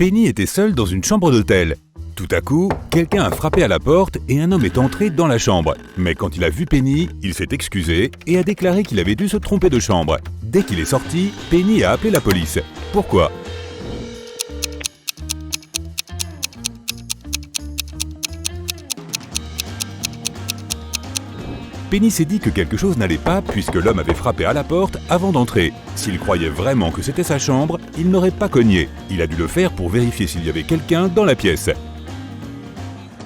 Penny était seule dans une chambre d'hôtel. Tout à coup, quelqu'un a frappé à la porte et un homme est entré dans la chambre. Mais quand il a vu Penny, il s'est excusé et a déclaré qu'il avait dû se tromper de chambre. Dès qu'il est sorti, Penny a appelé la police. Pourquoi ? Penny s'est dit que quelque chose n'allait pas puisque l'homme avait frappé à la porte avant d'entrer. S'il croyait vraiment que c'était sa chambre, il n'aurait pas cogné. Il a dû le faire pour vérifier s'il y avait quelqu'un dans la pièce.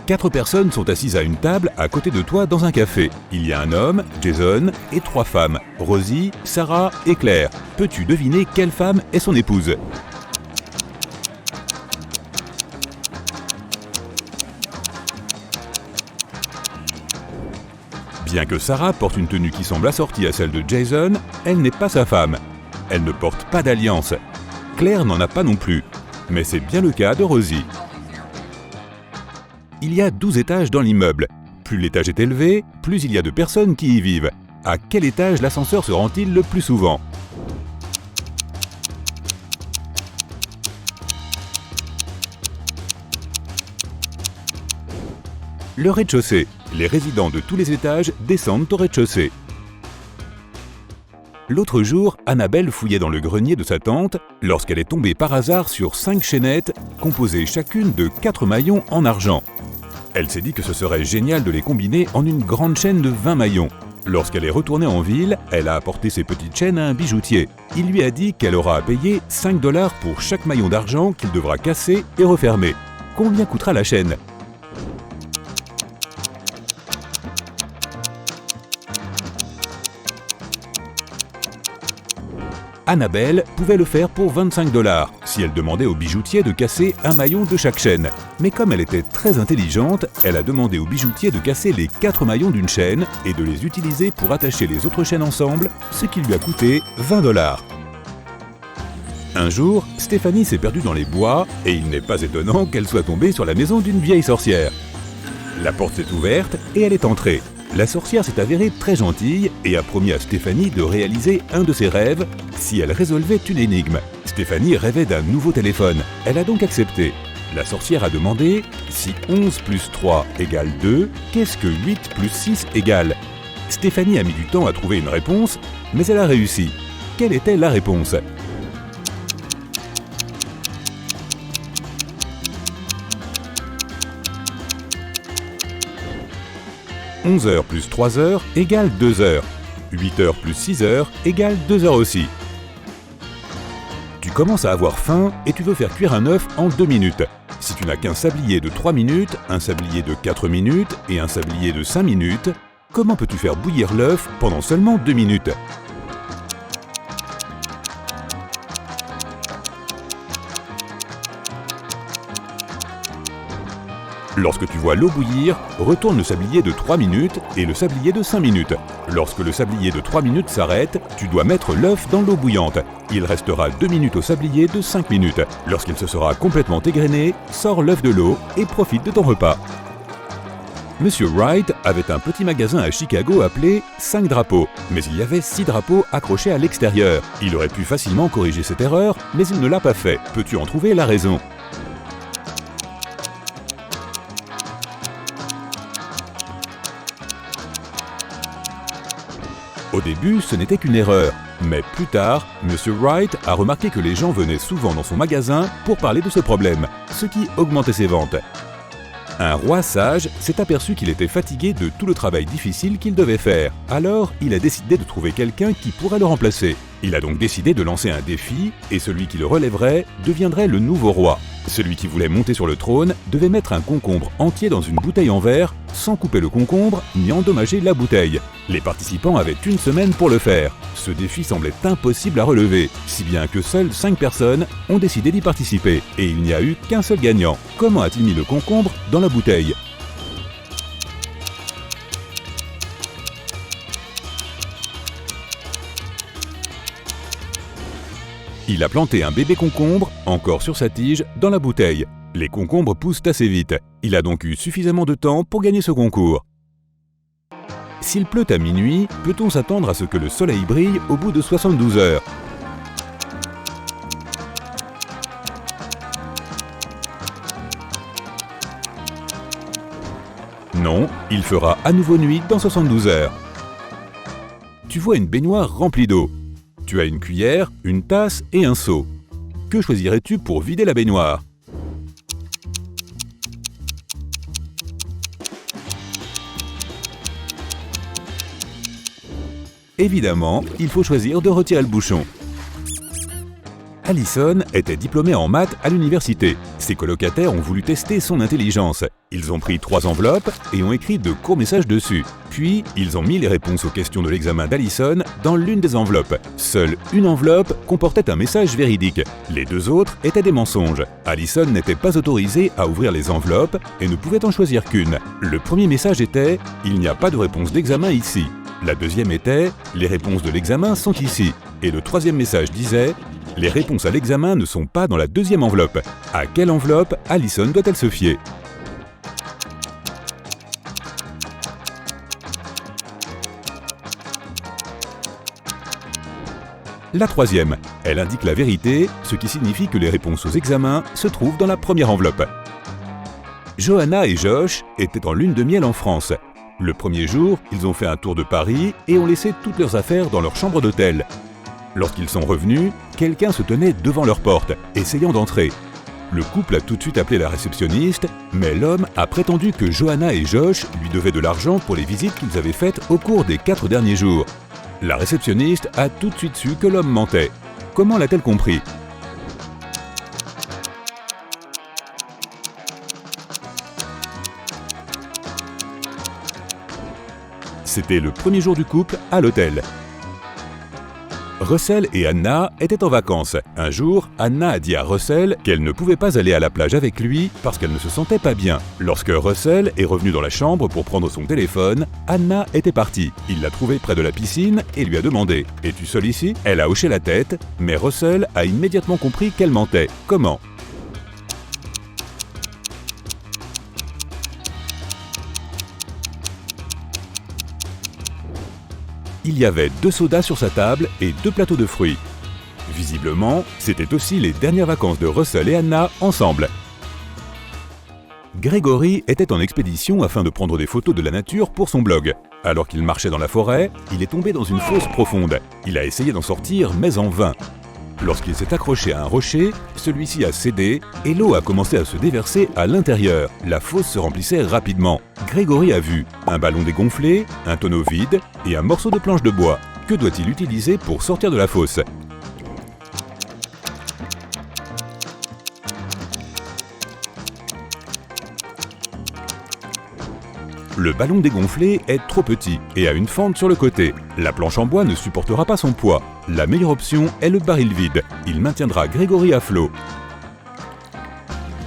4 personnes sont assises à une table à côté de toi dans un café. Il y a un homme, Jason, et 3 femmes, Rosie, Sarah et Claire. Peux-tu deviner quelle femme est son épouse ? Bien que Sarah porte une tenue qui semble assortie à celle de Jason, elle n'est pas sa femme. Elle ne porte pas d'alliance. Claire n'en a pas non plus. Mais c'est bien le cas de Rosie. Il y a 12 étages dans l'immeuble. Plus l'étage est élevé, plus il y a de personnes qui y vivent. À quel étage l'ascenseur se rend-il le plus souvent ? Le rez-de-chaussée. Les résidents de tous les étages descendent au rez-de-chaussée. L'autre jour, Annabelle fouillait dans le grenier de sa tante lorsqu'elle est tombée par hasard sur 5 chaînettes composées chacune de 4 maillons en argent. Elle s'est dit que ce serait génial de les combiner en une grande chaîne de 20 maillons. Lorsqu'elle est retournée en ville, elle a apporté ces petites chaînes à un bijoutier. Il lui a dit qu'elle aura à payer 5 $ pour chaque maillon d'argent qu'il devra casser et refermer. Combien coûtera la chaîne ? Annabelle pouvait le faire pour 25 $ si elle demandait au bijoutier de casser un maillon de chaque chaîne. Mais comme elle était très intelligente, elle a demandé au bijoutier de casser les 4 maillons d'une chaîne et de les utiliser pour attacher les autres chaînes ensemble, ce qui lui a coûté 20 $. Un jour, Stéphanie s'est perdue dans les bois et il n'est pas étonnant qu'elle soit tombée sur la maison d'une vieille sorcière. La porte s'est ouverte et elle est entrée. La sorcière s'est avérée très gentille et a promis à Stéphanie de réaliser un de ses rêves si elle résolvait une énigme. Stéphanie rêvait d'un nouveau téléphone. Elle a donc accepté. La sorcière a demandé « Si 11 plus 3 égale 2, qu'est-ce que 8 plus 6 égale ?» Stéphanie a mis du temps à trouver une réponse, mais elle a réussi. Quelle était la réponse ? 11 heures plus 3 heures égale 2 heures. 8 heures plus 6 heures égale 2 heures aussi. Tu commences à avoir faim et tu veux faire cuire un œuf en 2 minutes. Si tu n'as qu'un sablier de 3 minutes, un sablier de 4 minutes et un sablier de 5 minutes, comment peux-tu faire bouillir l'œuf pendant seulement 2 minutes ? Lorsque tu vois l'eau bouillir, retourne le sablier de 3 minutes et le sablier de 5 minutes. Lorsque le sablier de 3 minutes s'arrête, tu dois mettre l'œuf dans l'eau bouillante. Il restera 2 minutes au sablier de 5 minutes. Lorsqu'il se sera complètement égrené, sors l'œuf de l'eau et profite de ton repas. Monsieur Wright avait un petit magasin à Chicago appelé 5 drapeaux, mais il y avait 6 drapeaux accrochés à l'extérieur. Il aurait pu facilement corriger cette erreur, mais il ne l'a pas fait. Peux-tu en trouver la raison ? Au début, ce n'était qu'une erreur, mais plus tard, Monsieur Wright a remarqué que les gens venaient souvent dans son magasin pour parler de ce problème, ce qui augmentait ses ventes. Un roi sage s'est aperçu qu'il était fatigué de tout le travail difficile qu'il devait faire. Alors, il a décidé de trouver quelqu'un qui pourrait le remplacer. Il a donc décidé de lancer un défi, et celui qui le relèverait deviendrait le nouveau roi. Celui qui voulait monter sur le trône devait mettre un concombre entier dans une bouteille en verre, sans couper le concombre ni endommager la bouteille. Les participants avaient 1 semaine pour le faire. Ce défi semblait impossible à relever, si bien que seules 5 personnes ont décidé d'y participer, et il n'y a eu qu'un seul gagnant. Comment a-t-il mis le concombre dans la bouteille ? Il a planté un bébé concombre, encore sur sa tige, dans la bouteille. Les concombres poussent assez vite. Il a donc eu suffisamment de temps pour gagner ce concours. S'il pleut à minuit, peut-on s'attendre à ce que le soleil brille au bout de 72 heures ? Non, il fera à nouveau nuit dans 72 heures. Tu vois une baignoire remplie d'eau. Tu as une cuillère, une tasse et un seau. Que choisirais-tu pour vider la baignoire? Évidemment, il faut choisir de retirer le bouchon. Allison était diplômée en maths à l'université. Ses colocataires ont voulu tester son intelligence. Ils ont pris 3 enveloppes et ont écrit de courts messages dessus. Puis, ils ont mis les réponses aux questions de l'examen d'Allison dans l'une des enveloppes. Seule une enveloppe comportait un message véridique. Les 2 autres étaient des mensonges. Allison n'était pas autorisée à ouvrir les enveloppes et ne pouvait en choisir qu'une. Le premier message était « Il n'y a pas de réponse d'examen ici ». La deuxième était « Les réponses de l'examen sont ici ». Et le troisième message disait « Les réponses à l'examen ne sont pas dans la deuxième enveloppe ». À quelle enveloppe Allison doit-elle se fier? La troisième, elle indique la vérité, ce qui signifie que les réponses aux examens se trouvent dans la première enveloppe. Johanna et Josh étaient en lune de miel en France. Le premier jour, ils ont fait un tour de Paris et ont laissé toutes leurs affaires dans leur chambre d'hôtel. Lorsqu'ils sont revenus, quelqu'un se tenait devant leur porte, essayant d'entrer. Le couple a tout de suite appelé la réceptionniste, mais l'homme a prétendu que Johanna et Josh lui devaient de l'argent pour les visites qu'ils avaient faites au cours des 4 derniers jours. La réceptionniste a tout de suite su que l'homme mentait. Comment l'a-t-elle compris? C'était le premier jour du couple à l'hôtel. Russell et Anna étaient en vacances. Un jour, Anna a dit à Russell qu'elle ne pouvait pas aller à la plage avec lui parce qu'elle ne se sentait pas bien. Lorsque Russell est revenu dans la chambre pour prendre son téléphone, Anna était partie. Il l'a trouvée près de la piscine et lui a demandé « Es-tu seule ici ?» Elle a hoché la tête, mais Russell a immédiatement compris qu'elle mentait. Comment? Il y avait 2 sodas sur sa table et 2 plateaux de fruits. Visiblement, c'était aussi les dernières vacances de Russell et Anna ensemble. Gregory était en expédition afin de prendre des photos de la nature pour son blog. Alors qu'il marchait dans la forêt, il est tombé dans une fosse profonde. Il a essayé d'en sortir, mais en vain. Lorsqu'il s'est accroché à un rocher, celui-ci a cédé et l'eau a commencé à se déverser à l'intérieur. La fosse se remplissait rapidement. Gregory a vu un ballon dégonflé, un tonneau vide et un morceau de planche de bois. Que doit-il utiliser pour sortir de la fosse? Le ballon dégonflé est trop petit et a une fente sur le côté. La planche en bois ne supportera pas son poids. La meilleure option est le baril vide. Il maintiendra Gregory à flot.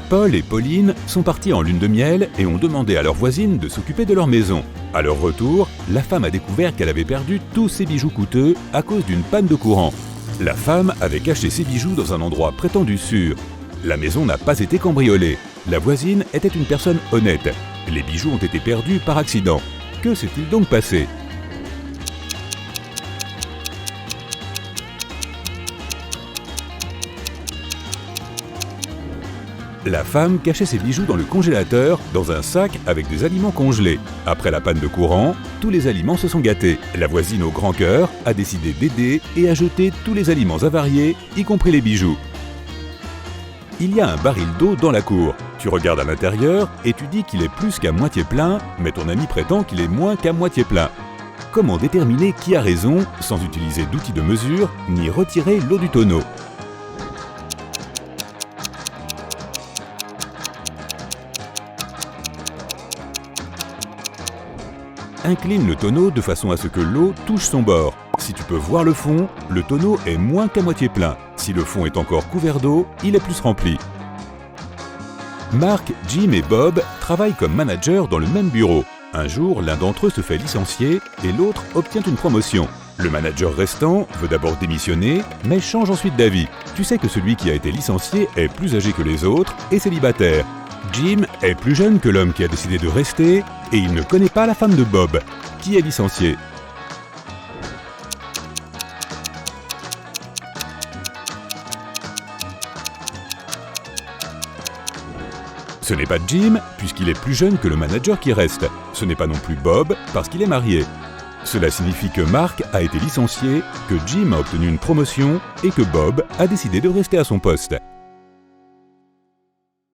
Paul et Pauline sont partis en lune de miel et ont demandé à leur voisine de s'occuper de leur maison. À leur retour, la femme a découvert qu'elle avait perdu tous ses bijoux coûteux à cause d'une panne de courant. La femme avait caché ses bijoux dans un endroit prétendu sûr. La maison n'a pas été cambriolée. La voisine était une personne honnête. Les bijoux ont été perdus par accident. Que s'est-il donc passé? La femme cachait ses bijoux dans le congélateur, dans un sac avec des aliments congelés. Après la panne de courant, tous les aliments se sont gâtés. La voisine au grand cœur a décidé d'aider et a jeté tous les aliments avariés, y compris les bijoux. Il y a un baril d'eau dans la cour. Tu regardes à l'intérieur et tu dis qu'il est plus qu'à moitié plein, mais ton ami prétend qu'il est moins qu'à moitié plein. Comment déterminer qui a raison sans utiliser d'outils de mesure ni retirer l'eau du tonneau? Incline le tonneau de façon à ce que l'eau touche son bord. Si tu peux voir le fond, le tonneau est moins qu'à moitié plein. Si le fond est encore couvert d'eau, il est plus rempli. Mark, Jim et Bob travaillent comme managers dans le même bureau. Un jour, l'un d'entre eux se fait licencier et l'autre obtient une promotion. Le manager restant veut d'abord démissionner, mais change ensuite d'avis. Tu sais que celui qui a été licencié est plus âgé que les autres et célibataire. Jim est plus jeune que l'homme qui a décidé de rester et il ne connaît pas la femme de Bob, qui est licenciée. Ce n'est pas Jim, puisqu'il est plus jeune que le manager qui reste. Ce n'est pas non plus Bob, parce qu'il est marié. Cela signifie que Mark a été licencié, que Jim a obtenu une promotion et que Bob a décidé de rester à son poste.